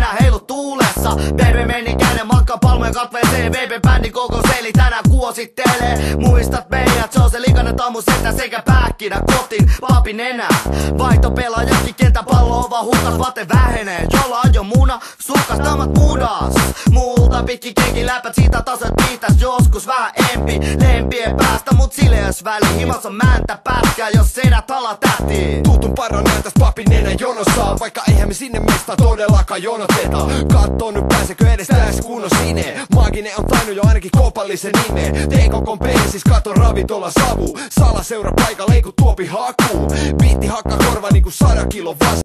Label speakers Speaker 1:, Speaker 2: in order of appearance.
Speaker 1: nenä heilu tuulessa. Baby meni käden matka palmojen katveeseen. Baby bändi koko seili tänään kuosittelee. Muistat meidät, se on se likainen tammu setä sekä pähkinä kotiin papin nenä. Vaihtopelaajakin kentän pallo on vaan huutas, vate vähenee. Jolla ajo muna, sukas tamat mudas. Multa pitki kenki läpät siitä tasoit pitäis joskus vähän empi. Lempien päästä mut sileäs väli. Himas on mäntä pätkää, jos sedät ala tähtiin.
Speaker 2: Tutun parran näytäs papin nenä jonossa, vaikka eihän me sinne mesta todellakaan jonoteta. Katso nyt pääsekö edes tässä kunnon sineen. Maaginen on tainnut jo ainakin kopallisen nimeen. TKK:n pensis katon ravintola savu. Salaseura paikalla ei kun tuopi hakuu. Biitti hakkaa korva niinku 100 kilon vas.